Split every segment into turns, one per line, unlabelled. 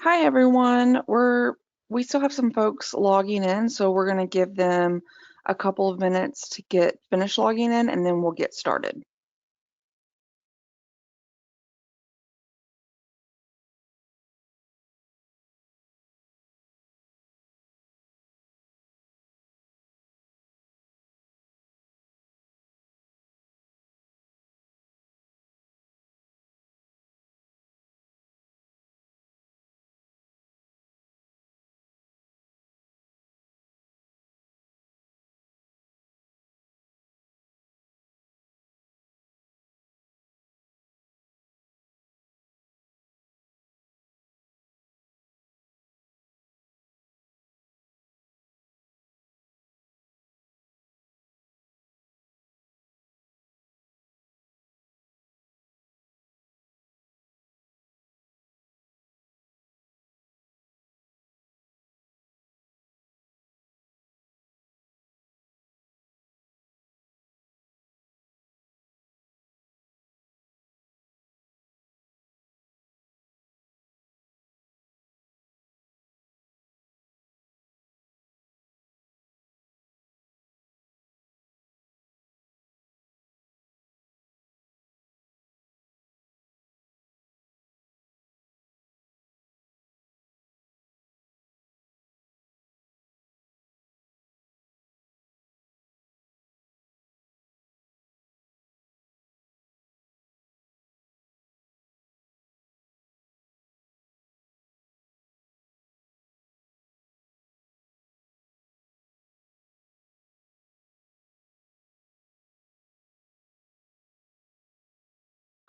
Hi everyone. We still have some folks logging in, so we're going to give them a couple of minutes to get finished logging in and then we'll get started.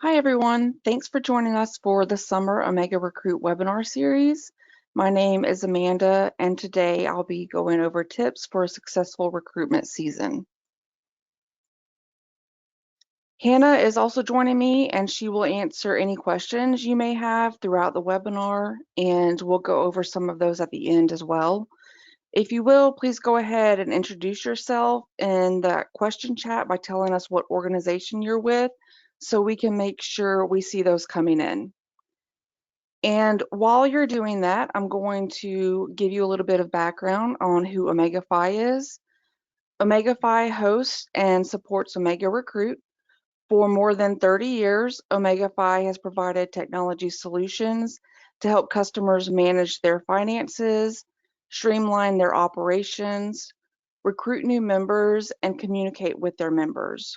Hi everyone. Thanks for joining us for the Summer Omega Recruit webinar series. My name is Amanda and today I'll be going over tips for a successful recruitment season. Hannah is also joining me and she will answer any questions you may have throughout the webinar, and we'll go over some of those at the end as well. If you will, please go ahead and introduce yourself in the question chat by telling us what organization you're with so we can make sure we see those coming in. And while you're doing that, I'm going to give you a little bit of background on who OmegaFi is. OmegaFi hosts and supports OmegaRecruit. For more than 30 years, OmegaFi has provided technology solutions to help customers manage their finances, streamline their operations, recruit new members, and communicate with their members.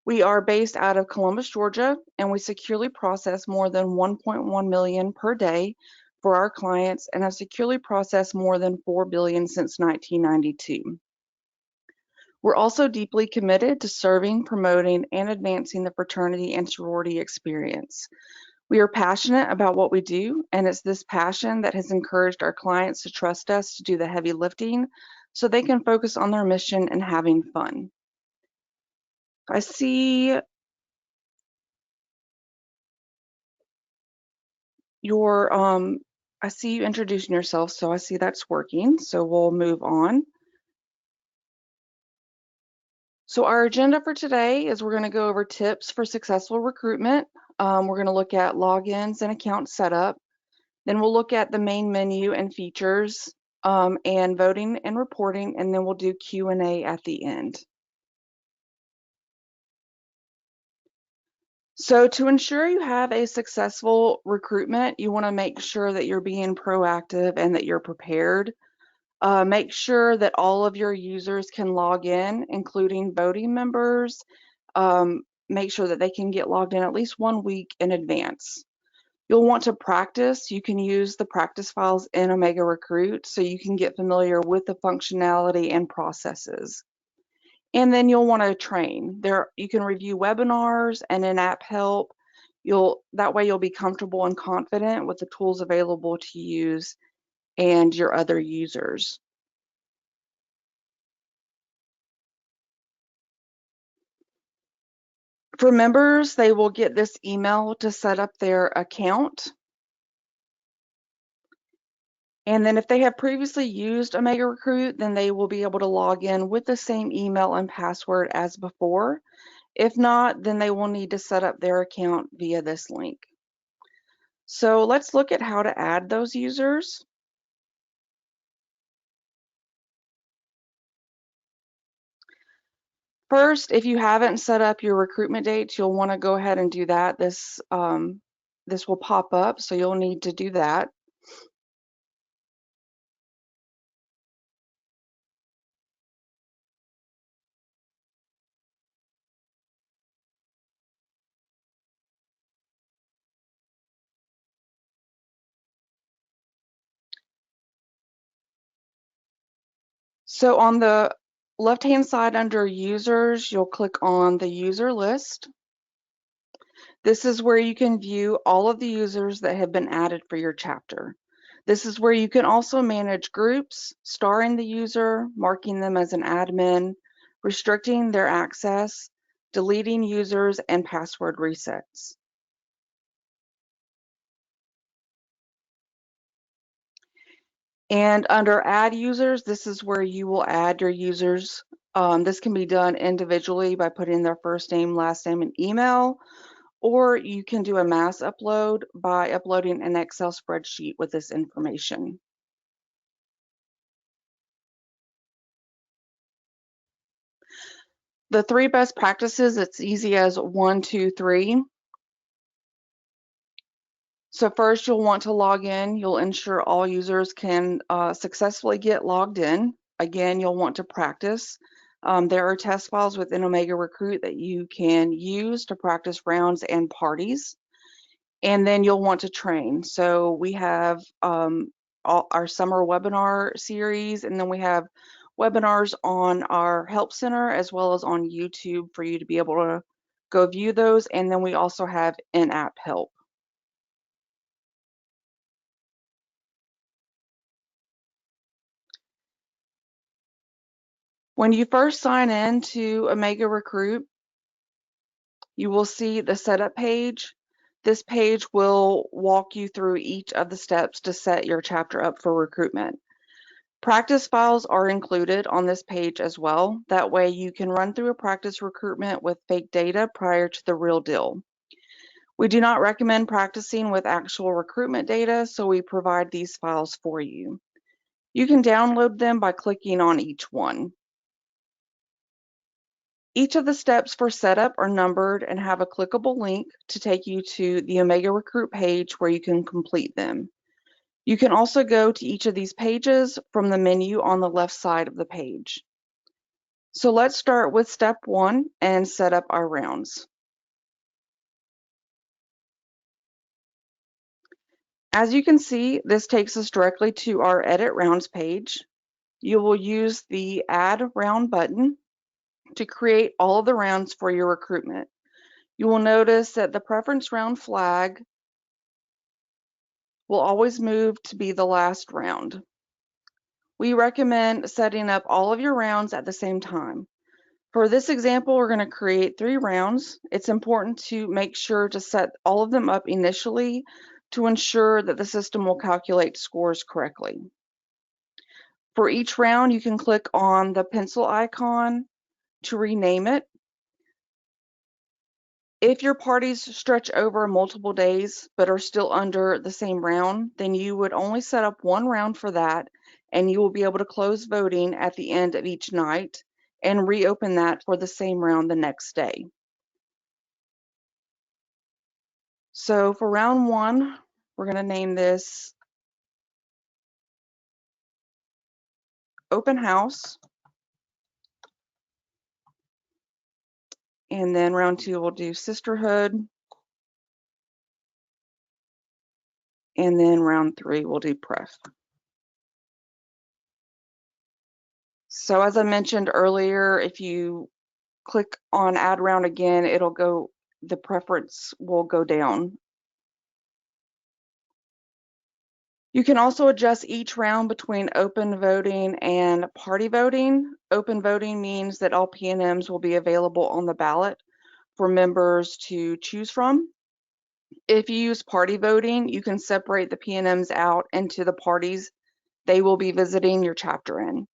We are based out of Columbus, Georgia, and we securely process more than 1.1 million per day for our clients and have securely processed more than 4 billion since 1992. We're also deeply committed to serving, promoting, and advancing the fraternity and sorority experience. We are passionate about what we do, and it's this passion that has encouraged our clients to trust us to do the heavy lifting so they can focus on their mission and having fun. I see your I see you introducing yourself, so I see that's working. So we'll move on. So our agenda for today is we're going to go over tips for successful recruitment. We're going to look at logins and account setup. Then we'll look at the main menu and features, and voting and reporting, and then we'll do Q&A at the end. So to ensure you have a successful recruitment, you want to make sure that you're being proactive and that you're prepared. Make sure that all of your users can log in, including voting members. Make sure that they can get logged in at least 1 week in advance. You'll want to practice. You can use the practice files in OmegaRecruit so you can get familiar with the functionality and processes. And then you'll want to train. You can review webinars and in-app help. That way you'll be comfortable and confident with the tools available to use and your other users. For members, they will get this email to set up their account. And then if they have previously used OmegaRecruit, then they will be able to log in with the same email and password as before. If not, then they will need to set up their account via this link. So let's look at how to add those users. First, if you haven't set up your recruitment dates, you'll want to go ahead and do that. This will pop up, so you'll need to do that. So on the left-hand side under users, you'll click on the user list. This is where you can view all of the users that have been added for your chapter. This is where you can also manage groups, starring the user, marking them as an admin, restricting their access, deleting users, and password resets. And under add users, this is where you will add your users. This can be done individually by putting their first name, last name, and email, or you can do a mass upload by uploading an Excel spreadsheet with this information. The 3 best practices, it's easy as 1, 2, 3. So first, you'll want to log in. You'll ensure all users can successfully get logged in. Again, you'll want to practice. There are test files within OmegaRecruit that you can use to practice rounds and parties. And then you'll want to train. So we have our summer webinar series, and then we have webinars on our help center as well as on YouTube for you to be able to go view those. And then we also have in-app help. When you first sign in to OmegaRecruit, you will see the setup page. This page will walk you through each of the steps to set your chapter up for recruitment. Practice files are included on this page as well. That way you can run through a practice recruitment with fake data prior to the real deal. We do not recommend practicing with actual recruitment data, so we provide these files for you. You can download them by clicking on each one. Each of the steps for setup are numbered and have a clickable link to take you to the OmegaRecruit page where you can complete them. You can also go to each of these pages from the menu on the left side of the page. So let's start with step 1 and set up our rounds. As you can see, this takes us directly to our Edit Rounds page. You will use the Add Round button to create all of the rounds for your recruitment. You will notice that the preference round flag will always move to be the last round. We recommend setting up all of your rounds at the same time. For this example, we're going to create 3 rounds. It's important to make sure to set all of them up initially to ensure that the system will calculate scores correctly. For each round, you can click on the pencil icon to rename it. If your parties stretch over multiple days but are still under the same round, then you would only set up 1 round for that, and you will be able to close voting at the end of each night and reopen that for the same round the next day. So for round 1, we're going to name this Open House. And then round 2, we'll do Sisterhood. And then round 3, we'll do Pref. So as I mentioned earlier, if you click on Add Round again, the preference will go down. You can also adjust each round between open voting and party voting. Open voting means that all PNMs will be available on the ballot for members to choose from. If you use party voting, you can separate the PNMs out into the parties they will be visiting your chapter in.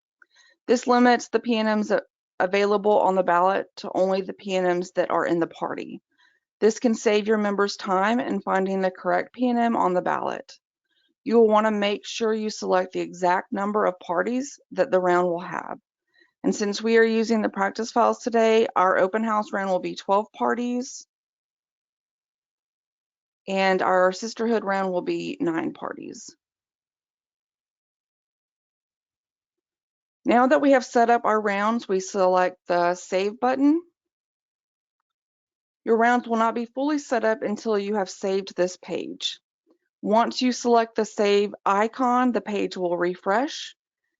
This limits the PNMs available on the ballot to only the PNMs that are in the party. This can save your members time in finding the correct P&M on the ballot. You will want to make sure you select the exact number of parties that the round will have. And since we are using the practice files today, our open house round will be 12 parties, and our sisterhood round will be 9 parties. Now that we have set up our rounds, we select the Save button. Your rounds will not be fully set up until you have saved this page. Once you select the Save icon, the page will refresh.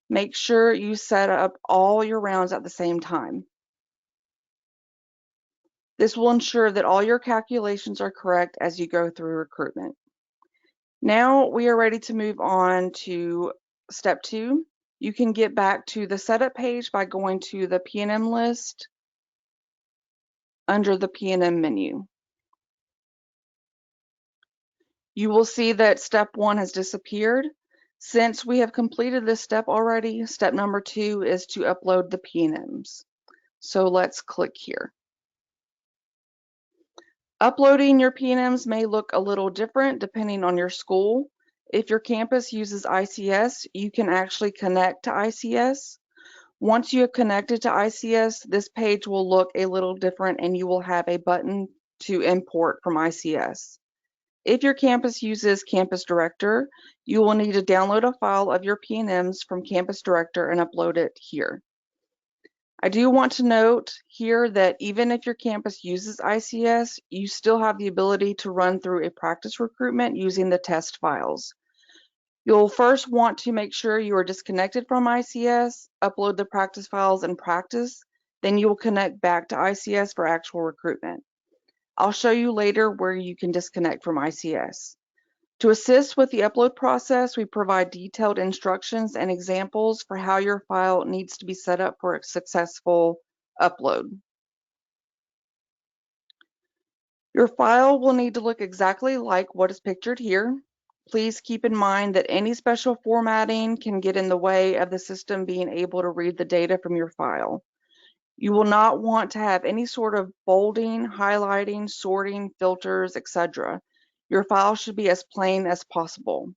Make sure you set up all your rounds at the same time. This will ensure that all your calculations are correct as you go through recruitment. Now we are ready to move on to step 2. You can get back to the setup page by going to the P&M list under the P&M menu. You will see that step 1 has disappeared. Since we have completed this step already, step number 2 is to upload the P&Ms. So let's click here. Uploading your P&Ms may look a little different depending on your school. If your campus uses ICS, you can actually connect to ICS. Once you have connected to ICS, this page will look a little different and you will have a button to import from ICS. If your campus uses Campus Director, you will need to download a file of your P&Ms from Campus Director and upload it here. I do want to note here that even if your campus uses ICS, you still have the ability to run through a practice recruitment using the test files. You'll first want to make sure you are disconnected from ICS, upload the practice files and practice, then you will connect back to ICS for actual recruitment. I'll show you later where you can disconnect from ICS. To assist with the upload process, we provide detailed instructions and examples for how your file needs to be set up for a successful upload. Your file will need to look exactly like what is pictured here. Please keep in mind that any special formatting can get in the way of the system being able to read the data from your file. You will not want to have any sort of bolding, highlighting, sorting, filters, etc. Your file should be as plain as possible.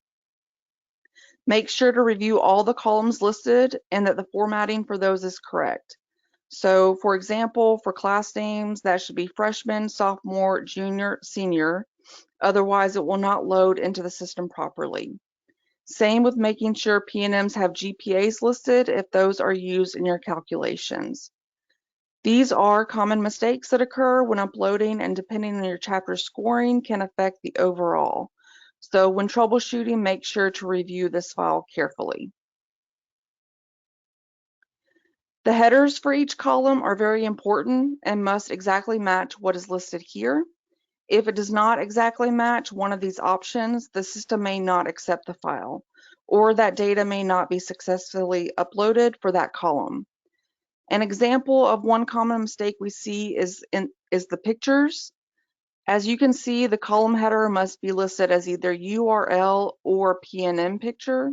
Make sure to review all the columns listed and that the formatting for those is correct. So for example, for class names, that should be freshman, sophomore, junior, senior. Otherwise, it will not load into the system properly. Same with making sure P&Ms have GPAs listed if those are used in your calculations. These are common mistakes that occur when uploading, and depending on your chapter scoring can affect the overall. So when troubleshooting, make sure to review this file carefully. The headers for each column are very important and must exactly match what is listed here. If it does not exactly match one of these options, the system may not accept the file, or that data may not be successfully uploaded for that column. An example of one common mistake we see is the pictures. As you can see, the column header must be listed as either URL or P&M picture.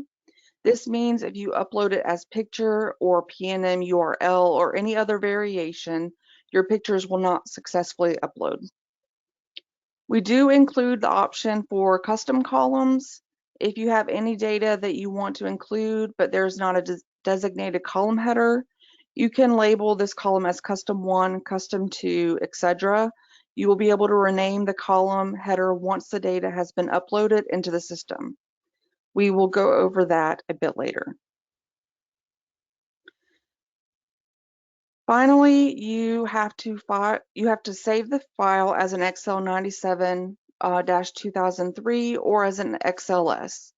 This means if you upload it as picture or P&M URL or any other variation, your pictures will not successfully upload. We do include the option for custom columns. If you have any data that you want to include, but there's not a designated column header, you can label this column as custom 1, custom 2, etc. You will be able to rename the column header once the data has been uploaded into the system. We will go over that a bit later. Finally, you have to save the file as an Excel 97-2003 or as an XLS.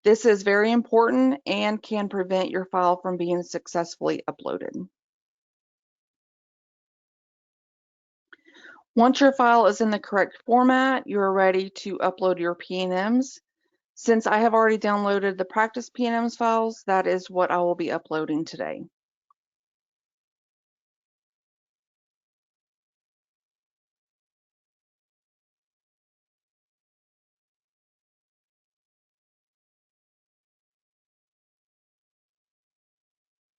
This is very important and can prevent your file from being successfully uploaded. Once your file is in the correct format, you are ready to upload your P&Ms. Since I have already downloaded the practice P&Ms files, that is what I will be uploading today.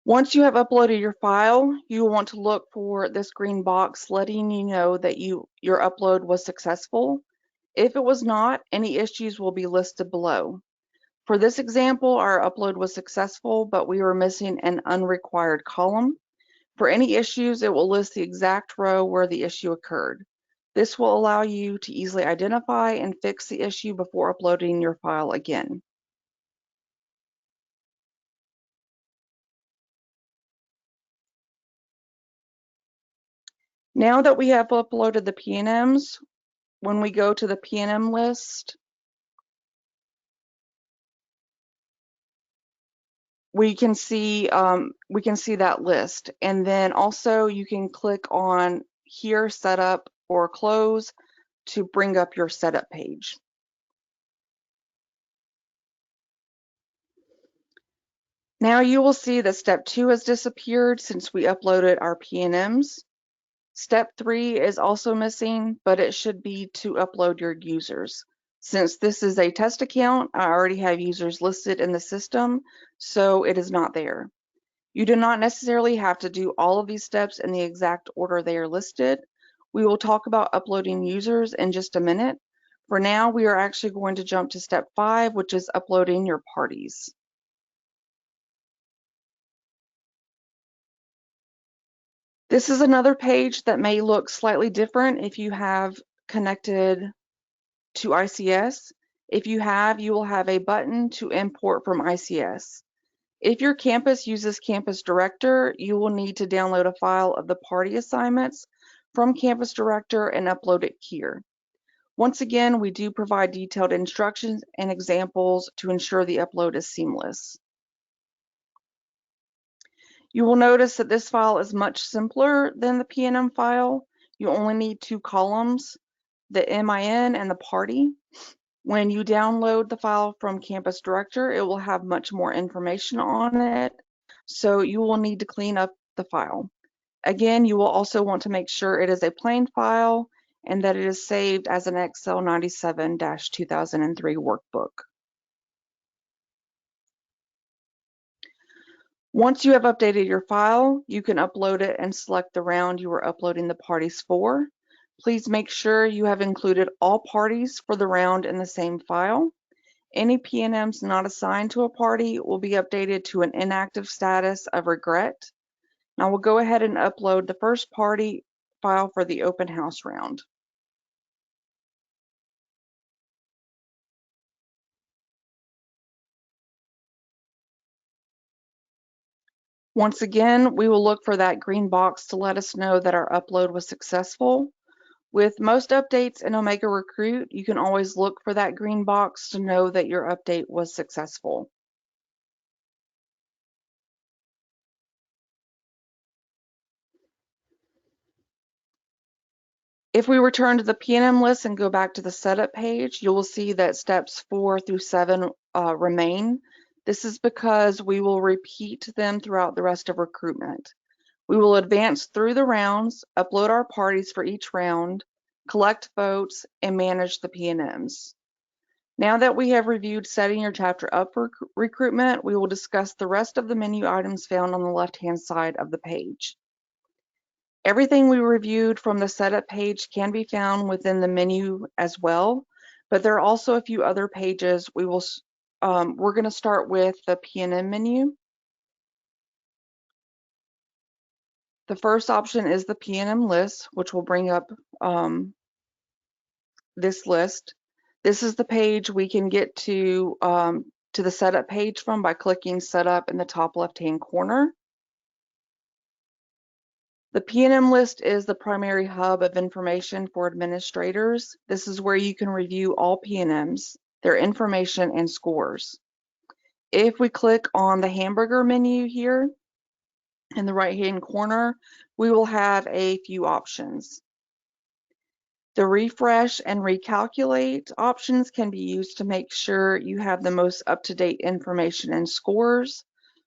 Once you have uploaded your file, you will want to look for this green box letting you know that your upload was successful. If it was not, any issues will be listed below. For this example, our upload was successful, but we were missing an unrequired column. For any issues, it will list the exact row where the issue occurred. This will allow you to easily identify and fix the issue before uploading your file again. Now that we have uploaded the PNMs, when we go to the PNM list, we can see that list, and then also you can click on here, setup or close, to bring up your setup page. Now you will see that step 2 has disappeared since we uploaded our PNMs. Step 3 is also missing, but it should be to upload your users. Since this is a test account, I already have users listed in the system, so it is not there. You do not necessarily have to do all of these steps in the exact order they are listed. We will talk about uploading users in just a minute. For now, we are actually going to jump to step 5, which is uploading your parties. This is another page that may look slightly different if you have connected to ICS. If you have, you will have a button to import from ICS. If your campus uses Campus Director, you will need to download a file of the party assignments from Campus Director and upload it here. Once again, we do provide detailed instructions and examples to ensure the upload is seamless. You will notice that this file is much simpler than the PNM file. You only need 2 columns, the MIN and the party. When you download the file from Campus Director, it will have much more information on it, so you will need to clean up the file. Again, you will also want to make sure it is a plain file and that it is saved as an Excel 97-2003 workbook. Once you have updated your file, you can upload it and select the round you are uploading the parties for. Please make sure you have included all parties for the round in the same file. Any PNMs not assigned to a party will be updated to an inactive status of regret. Now we'll go ahead and upload the first party file for the open house round. Once again, we will look for that green box to let us know that our upload was successful. With most updates in OmegaRecruit, you can always look for that green box to know that your update was successful. If we return to the PNM list and go back to the setup page, you will see that steps 4 through 7 remain. This is because we will repeat them throughout the rest of recruitment. We will advance through the rounds, upload our parties for each round, collect votes, and manage the PNMs. Now that we have reviewed setting your chapter up for recruitment, we will discuss the rest of the menu items found on the left-hand side of the page. Everything we reviewed from the setup page can be found within the menu as well, but there are also a few other pages. We're going to start with the PNM menu. The first option is the PNM list, which will bring up this list. This is the page we can get to the setup page from by clicking setup in the top left-hand corner. The PNM list is the primary hub of information for administrators. This is where you can review all PNMs, their information, and scores. If we click on the hamburger menu here in the right-hand corner, we will have a few options. The refresh and recalculate options can be used to make sure you have the most up-to-date information and scores.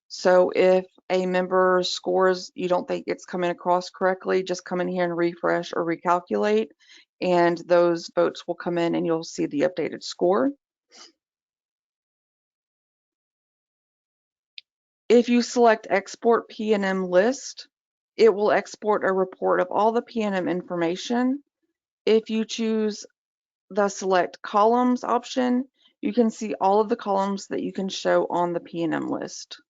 So if a member's scores, you don't think it's coming across correctly, just come in here and refresh or recalculate, and those votes will come in and you'll see the updated score. If you select Export P&M List, it will export a report of all the P&M information. If you choose the Select Columns option, you can see all of the columns that you can show on the P&M list.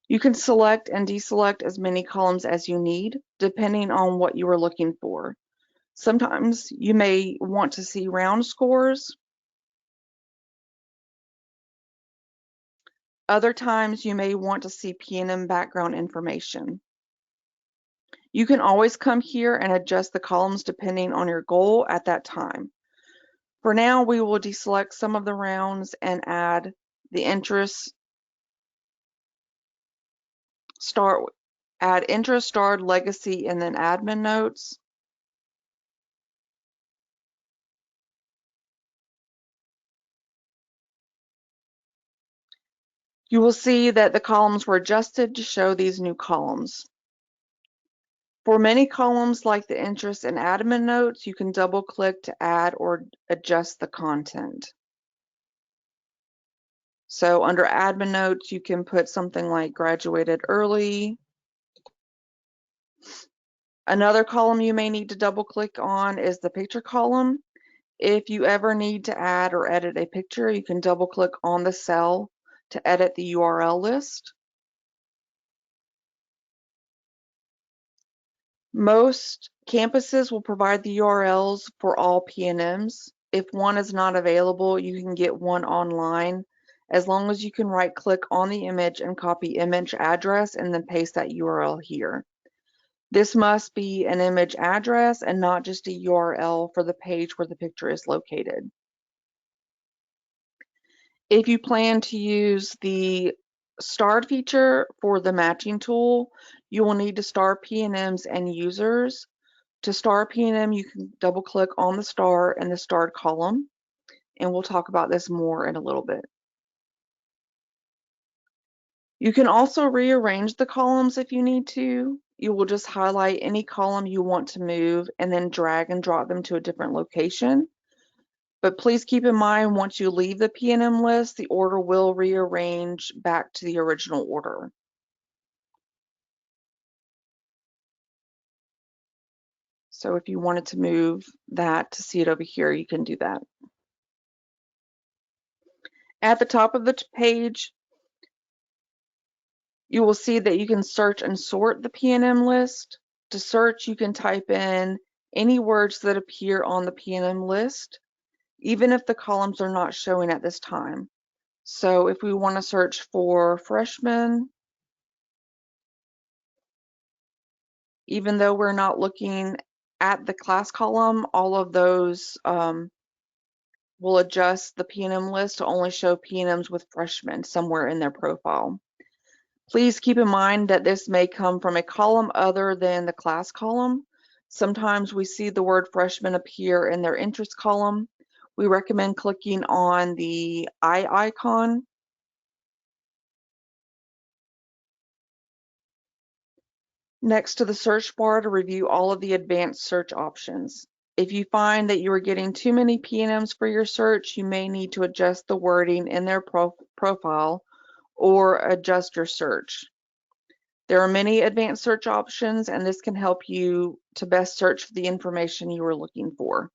You can select and deselect as many columns as you need, depending on what you are looking for. Sometimes you may want to see round scores. Other times you may want to see P&M background information. You can always come here and adjust the columns depending on your goal at that time. For now, we will deselect some of the rounds and add the interest, starred, legacy, and then admin notes. You will see that the columns were adjusted to show these new columns. For many columns like the interest and admin notes, you can double click to add or adjust the content. So under admin notes, you can put something like graduated early. Another column you may need to double click on is the picture column. If you ever need to add or edit a picture, you can double click on the cell to edit the URL list. Most campuses will provide the URLs for all P&Ms. If one is not available, you can get one online as long as you can right click on the image and copy image address and then paste that URL here. This must be an image address and not just a URL for the page where the picture is located. If you plan to use the starred feature for the matching tool, you will need to star P&Ms and users. To star P&M, you can double click on the star and the starred column, and we'll talk about this more in a little bit. You can also rearrange the columns if you need to. You will just highlight any column you want to move and then drag and drop them to a different location. But please keep in mind, once you leave the P&M list, the order will rearrange back to the original order. So if you wanted to move that to see it over here, you can do that. At the top of the page, you will see that you can search and sort the P&M list. To search, you can type in any words that appear on the P&M list, even if the columns are not showing at this time. So if we want to search for freshmen, even though we're not looking at the class column, all of those will adjust the P&M list to only show P&Ms with freshmen somewhere in their profile. Please keep in mind that this may come from a column other than the class column. Sometimes we see the word freshman appear in their interest column. We recommend clicking on the eye icon next to the search bar to review all of the advanced search options. If you find that you are getting too many P&Ms for your search, you may need to adjust the wording in their profile or adjust your search. There are many advanced search options, and this can help you to best search for the information you are looking for.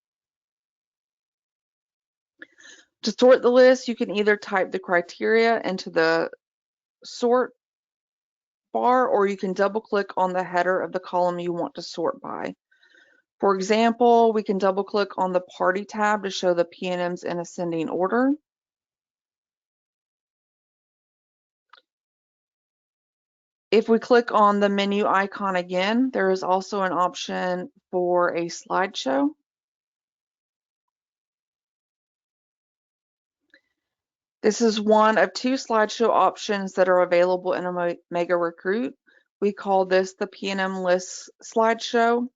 To sort the list, you can either type the criteria into the sort bar, or you can double click on the header of the column you want to sort by. For example, we can double click on the Party tab to show the P&Ms in ascending order. If we click on the menu icon again, there is also an option for a slideshow. This is one of two slideshow options that are available in OmegaRecruit. We call this the P&M list slideshow.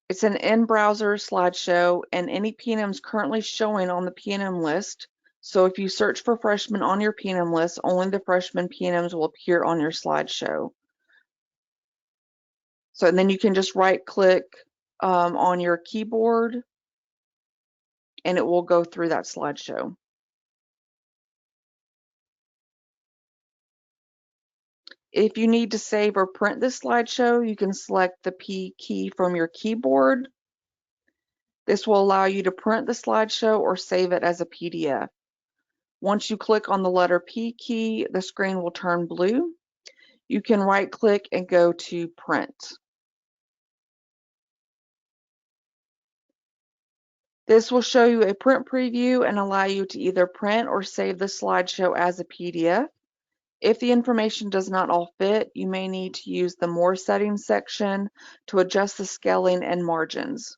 It's an in-browser slideshow, and any P&Ms currently showing on the P&M list. So if you search for freshmen on your P&M list, only the freshman P&Ms will appear on your slideshow. So and then you can just right-click on your keyboard, and it will go through that slideshow. If you need to save or print this slideshow, you can select the P key from your keyboard. This will allow you to print the slideshow or save it as a PDF. Once you click on the letter P key, the screen will turn blue. You can right-click and go to Print. This will show you a print preview and allow you to either print or save the slideshow as a PDF. If the information does not all fit, you may need to use the More Settings section to adjust the scaling and margins.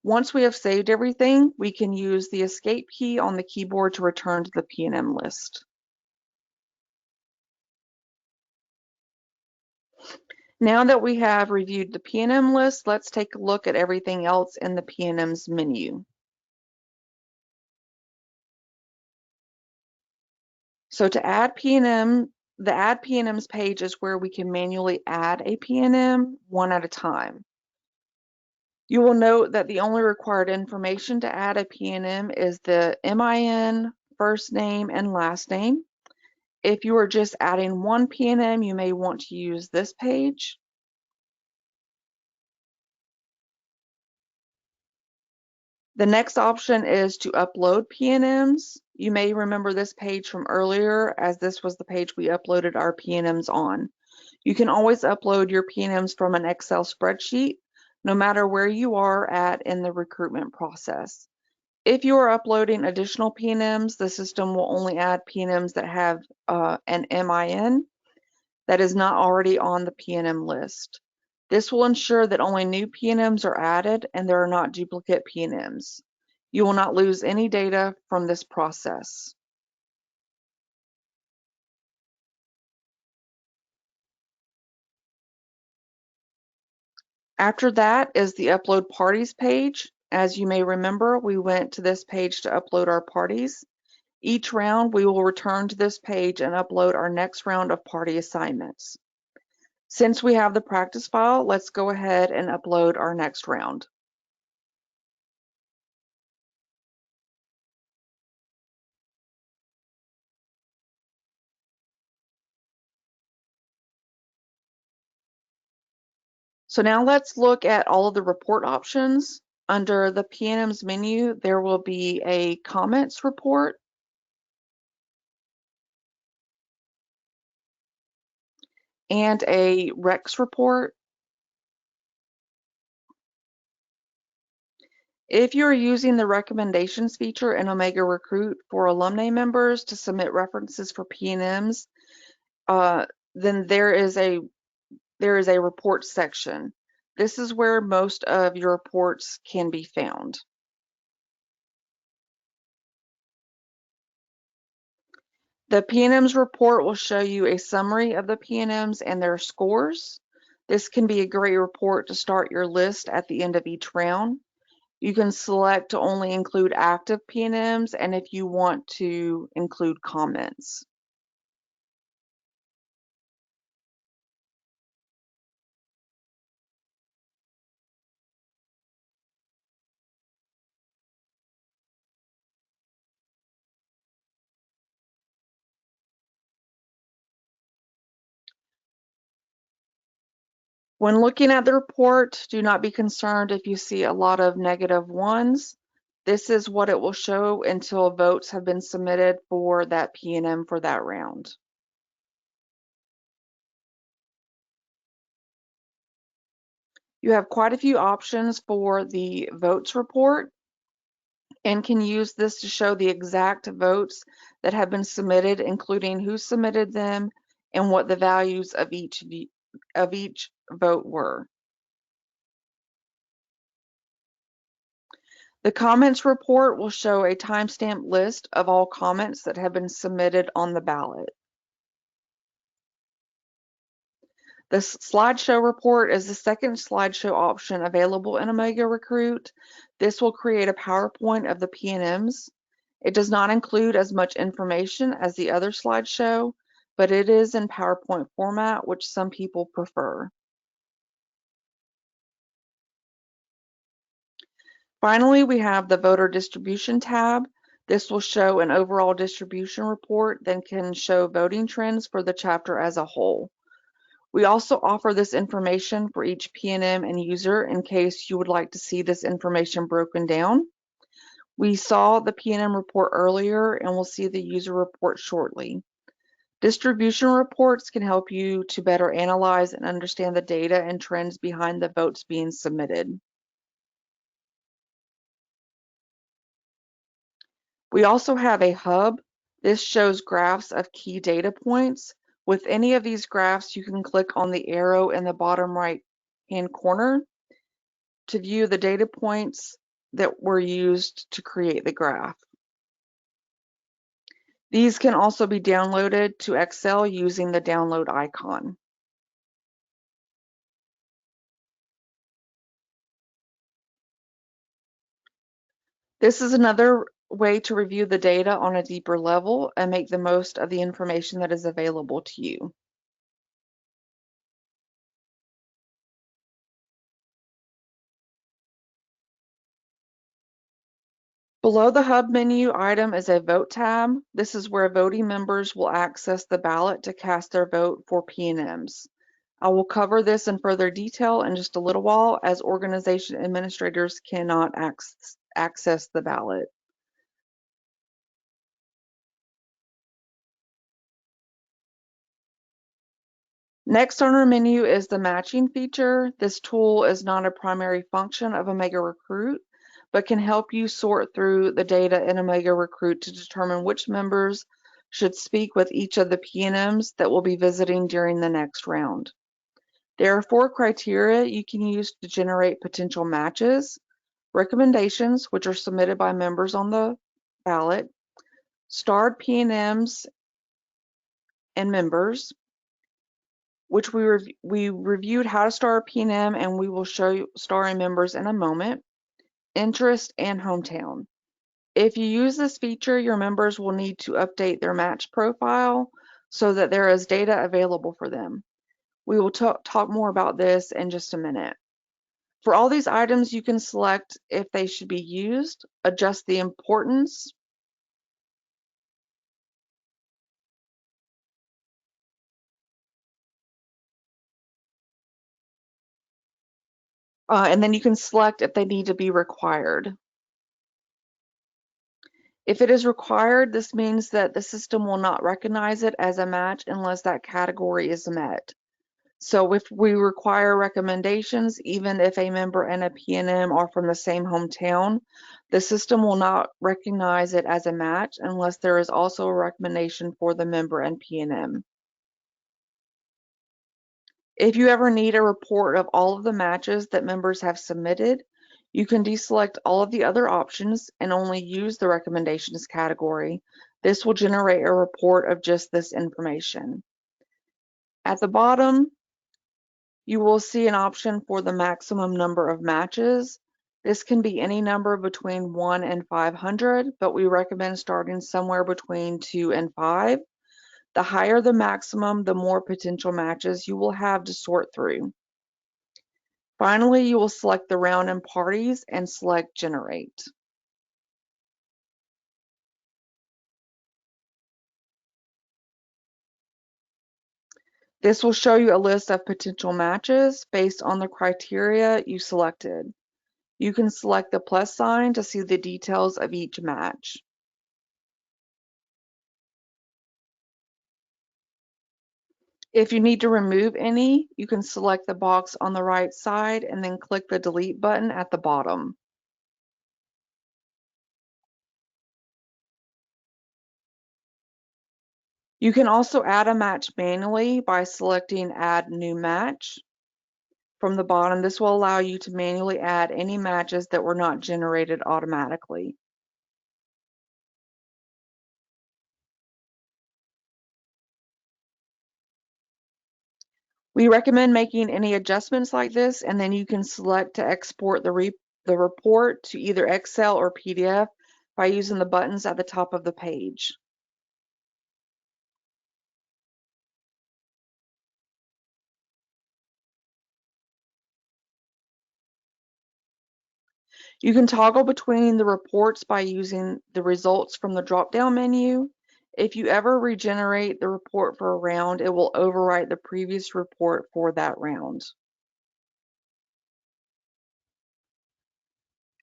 Once we have saved everything, we can use the Escape key on the keyboard to return to the P&M list. Now that we have reviewed the P&M list, let's take a look at everything else in the P&M's menu. So to add P&M, the Add P&Ms page is where we can manually add a P&M one at a time. You will note that the only required information to add a P&M is the MIN, first name, and last name. If you are just adding one P&M, you may want to use this page. The next option is to upload P&Ms. You may remember this page from earlier, as this was the page we uploaded our P&Ms on. You can always upload your P&Ms from an Excel spreadsheet, no matter where you are at in the recruitment process. If you are uploading additional P&Ms, the system will only add P&Ms that have an MIN that is not already on the P&M list. This will ensure that only new P&Ms are added and there are not duplicate P&Ms. You will not lose any data from this process. After that is the Upload Parties page. As you may remember, we went to this page to upload our parties. Each round, we will return to this page and upload our next round of party assignments. Since we have the practice file, let's go ahead and upload our next round. So now let's look at all of the report options. Under the P&M's menu, there will be a comments report, and a Recs report. If you're using the recommendations feature in OmegaRecruit for alumni members to submit references for P&Ms, then there is a report section. This is where most of your reports can be found. The P&Ms report will show you a summary of the P&Ms and their scores. This can be a great report to start your list at the end of each round. You can select to only include active P&Ms and if you want to include comments. When looking at the report, do not be concerned if you see a lot of negative ones. This is what it will show until votes have been submitted for that P&M for that round. You have quite a few options for the votes report and can use this to show the exact votes that have been submitted, including who submitted them and what the values of each vote were. The comments report will show a timestamped list of all comments that have been submitted on the ballot. The slideshow report is the second slideshow option available in OmegaRecruit. This will create a PowerPoint of the P&Ms. It does not include as much information as the other slideshow, but it is in PowerPoint format, which some people prefer. Finally, we have the voter distribution tab. This will show an overall distribution report that can show voting trends for the chapter as a whole. We also offer this information for each PNM and user in case you would like to see this information broken down. We saw the PNM report earlier and we'll see the user report shortly. Distribution reports can help you to better analyze and understand the data and trends behind the votes being submitted. We also have a hub. This shows graphs of key data points. With any of these graphs, you can click on the arrow in the bottom right-hand corner to view the data points that were used to create the graph. These can also be downloaded to Excel using the download icon. This is another way to review the data on a deeper level and make the most of the information that is available to you. Below the Hub menu item is a Vote tab. This is where voting members will access the ballot to cast their vote for PNMs. I will cover this in further detail in just a little while, as organization administrators cannot access the ballot. Next on our menu is the matching feature. This tool is not a primary function of OmegaRecruit, but can help you sort through the data in OmegaRecruit to determine which members should speak with each of the PNMs that will be visiting during the next round. There are 4 criteria you can use to generate potential matches: recommendations, which are submitted by members on the ballot, starred PNMs and members, which we reviewed how to star a PNM, and we will show you starring members in a moment, interest, and hometown. If you use this feature, your members will need to update their match profile so that there is data available for them. We will talk more about this in just a minute. For all these items, you can select if they should be used, adjust the importance, and then you can select if they need to be required. If it is required, this means that the system will not recognize it as a match unless that category is met. So if we require recommendations, even if a member and a PNM are from the same hometown, the system will not recognize it as a match unless there is also a recommendation for the member and PNM. If you ever need a report of all of the matches that members have submitted, you can deselect all of the other options and only use the recommendations category. This will generate a report of just this information. At the bottom, you will see an option for the maximum number of matches. This can be any number between 1 and 500, but we recommend starting somewhere between 2 and 5. The higher the maximum, the more potential matches you will have to sort through. Finally, you will select the round and parties and select Generate. This will show you a list of potential matches based on the criteria you selected. You can select the plus sign to see the details of each match. If you need to remove any, you can select the box on the right side and then click the delete button at the bottom. You can also add a match manually by selecting Add New Match from the bottom. This will allow you to manually add any matches that were not generated automatically. We recommend making any adjustments like this, and then you can select to export the report to either Excel or PDF by using the buttons at the top of the page. You can toggle between the reports by using the results from the drop-down menu. If you ever regenerate the report for a round, it will overwrite the previous report for that round.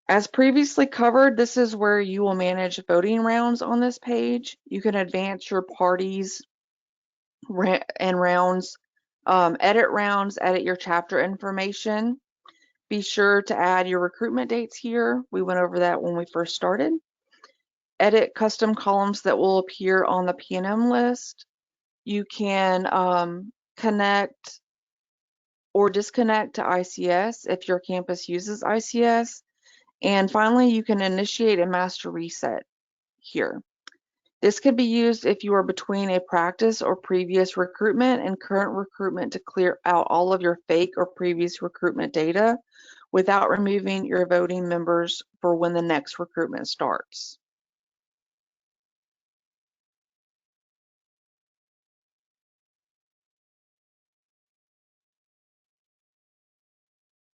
As previously covered, this is where you will manage voting rounds on this page. You can advance your parties and rounds, edit rounds, edit your chapter information. Be sure to add your recruitment dates here. We went over that when we first started. Edit custom columns that will appear on the P&M list. You can connect or disconnect to ICS if your campus uses ICS. And finally, you can initiate a master reset here. This can be used if you are between a practice or previous recruitment and current recruitment to clear out all of your fake or previous recruitment data without removing your voting members for when the next recruitment starts.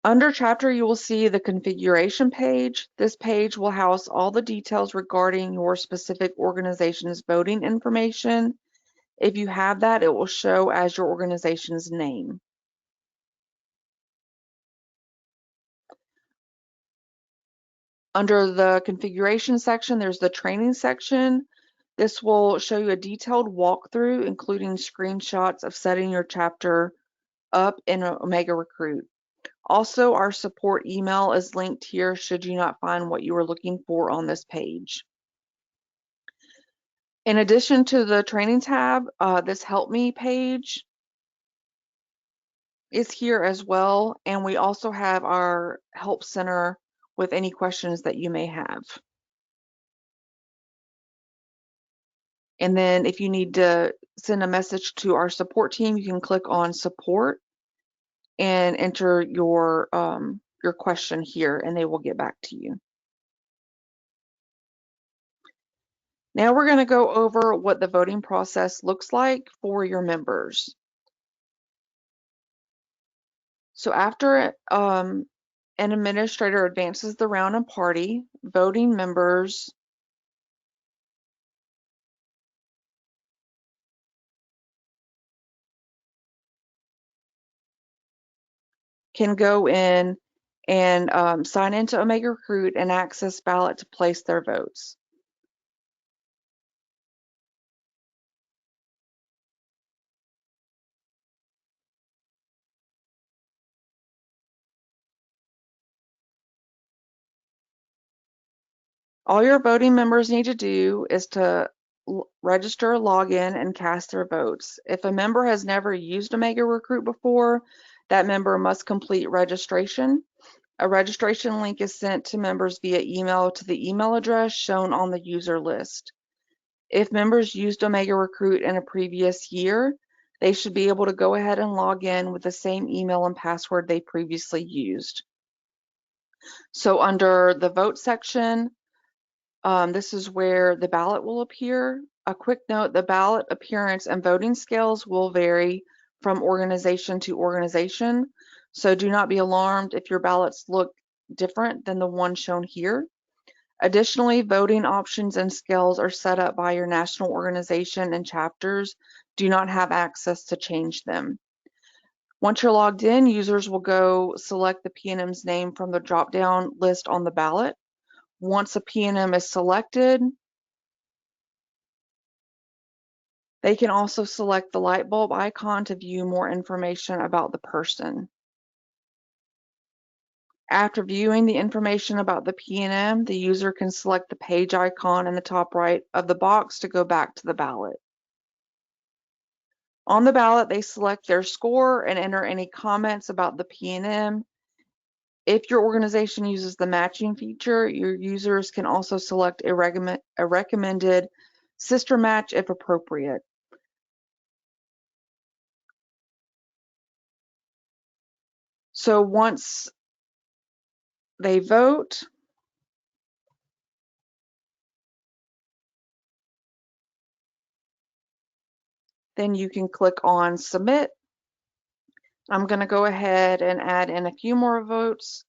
Under chapter, you will see the configuration page. This page will house all the details regarding your specific organization's voting information. If you have that, it will show as your organization's name. Under the configuration section, there's the training section. This will show you a detailed walkthrough, including screenshots of setting your chapter up in OmegaRecruit. Also, our support email is linked here should you not find what you were looking for on this page. In addition to the training tab, this Help Me page is here as well, and we also have our Help Center with any questions that you may have. And then if you need to send a message to our support team, you can click on Support and enter your question here, and they will get back to you. Now we're going to go over what the voting process looks like for your members. So after an administrator advances the round and party, voting members can go in and sign into OmegaRecruit and access ballot to place their votes. All your voting members need to do is to register, log in, and cast their votes. If a member has never used OmegaRecruit before, that member must complete registration. A registration link is sent to members via email to the email address shown on the user list. If members used OmegaRecruit in a previous year, they should be able to go ahead and log in with the same email and password they previously used. So under the vote section, this is where the ballot will appear. A quick note, the ballot appearance and voting scales will vary from organization to organization. So do not be alarmed if your ballots look different than the one shown here. Additionally, voting options and scales are set up by your national organization, and chapters do not have access to change them. Once you're logged in, users will go select the P&M's name from the drop-down list on the ballot. Once a P&M is selected, they can also select the light bulb icon to view more information about the person. After viewing the information about the P&M, the user can select the page icon in the top right of the box to go back to the ballot. On the ballot, they select their score and enter any comments about the P&M. If your organization uses the matching feature, your users can also select a recommended sister match if appropriate. So once they vote, then you can click on Submit. I'm going to go ahead and add in a few more votes.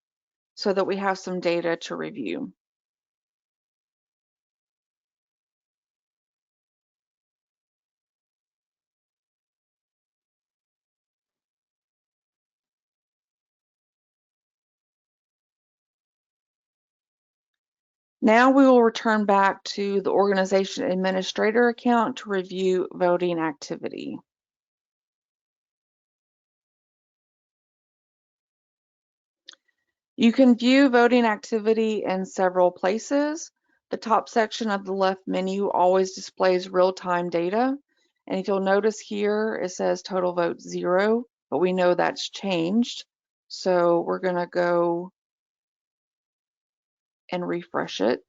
so that we have some data to review. Now we will return back to the organization administrator account to review voting activity. You can view voting activity in several places. The top section of the left menu always displays real-time data. And if you'll notice here, it says total vote 0, but we know that's changed. So we're going to go and refresh it.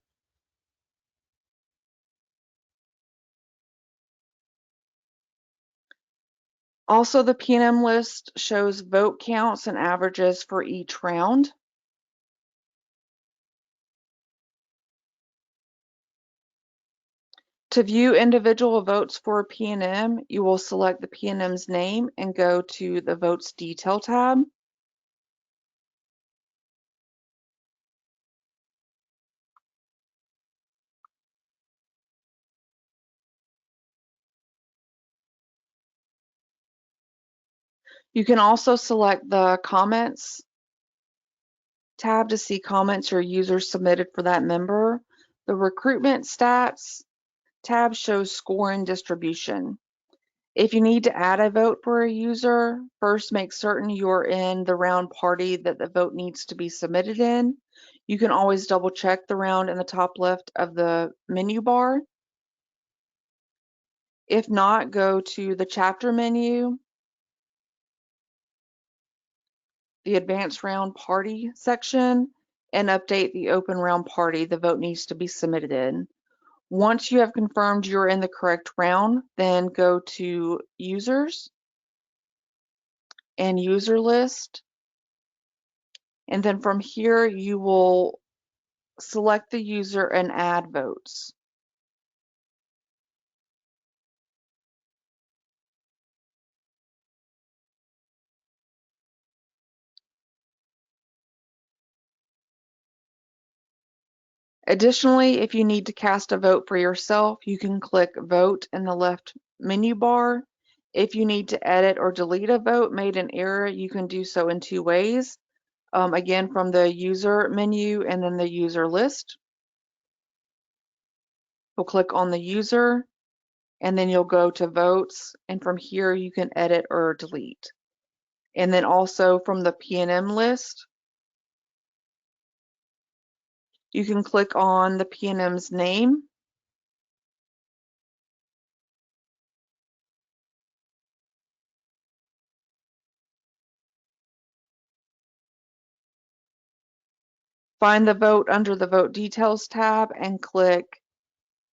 Also, the P&M list shows vote counts and averages for each round. To view individual votes for a P&M, you will select the P&M's name and go to the Votes Detail tab. You can also select the Comments tab to see comments your users submitted for that member. The Recruitment Stats tab shows score and distribution. If you need to add a vote for a user, first make certain you're in the round party that the vote needs to be submitted in. You can always double check the round in the top left of the menu bar. If not, go to the chapter menu, the advanced round party section, and update the open round party the vote needs to be submitted in. Once you have confirmed you're in the correct round, then go to users and user list. And then from here, you will select the user and add votes. Additionally, if you need to cast a vote for yourself, you can click Vote in the left menu bar. If you need to edit or delete a vote made in error, you can do so in two ways. Again, from the user menu and then the user list. You'll click on the user and then you'll go to votes, and from here you can edit or delete. And then also from the P&M list, you can click on the P&M's name find the vote under the Vote Details tab and click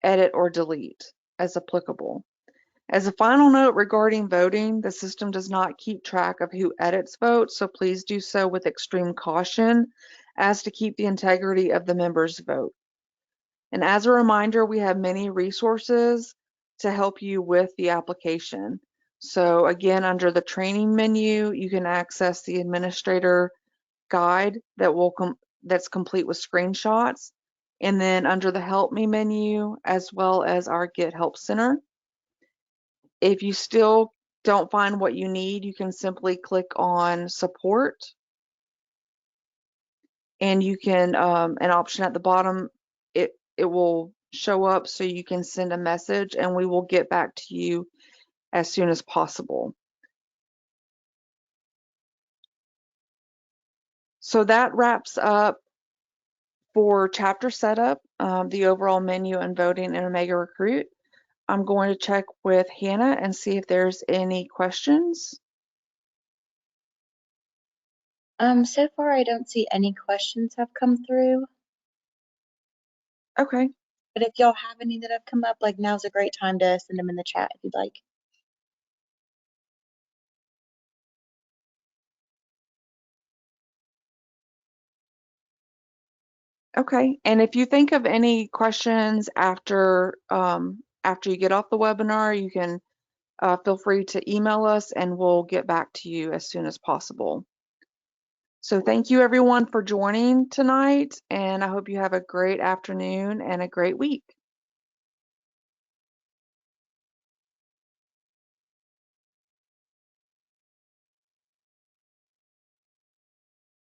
Edit or Delete as applicable. As a final note regarding voting, the system does not keep track of who edits votes, so please do so with extreme caution as to keep the integrity of the member's vote. And as a reminder, we have many resources to help you with the application. So again, under the training menu, you can access the administrator guide that's complete with screenshots. And then under the Help Me menu, as well as our Get Help Center. If you still don't find what you need, you can simply click on Support. And you can, an option at the bottom, it will show up so you can send a message and we will get back to you as soon as possible. So that wraps up for chapter setup, the overall menu and voting in OmegaRecruit. I'm going to check with Hannah and see if there's any questions.
So far I don't see any questions have come through,
Okay.
but if y'all have any that have come up, like now's a great time to send them in the chat if you'd like.
Okay, and if you think of any questions after you get off the webinar, you can feel free to email us and we'll get back to you as soon as possible. So thank you everyone for joining tonight, and I hope you have a great afternoon and a great week.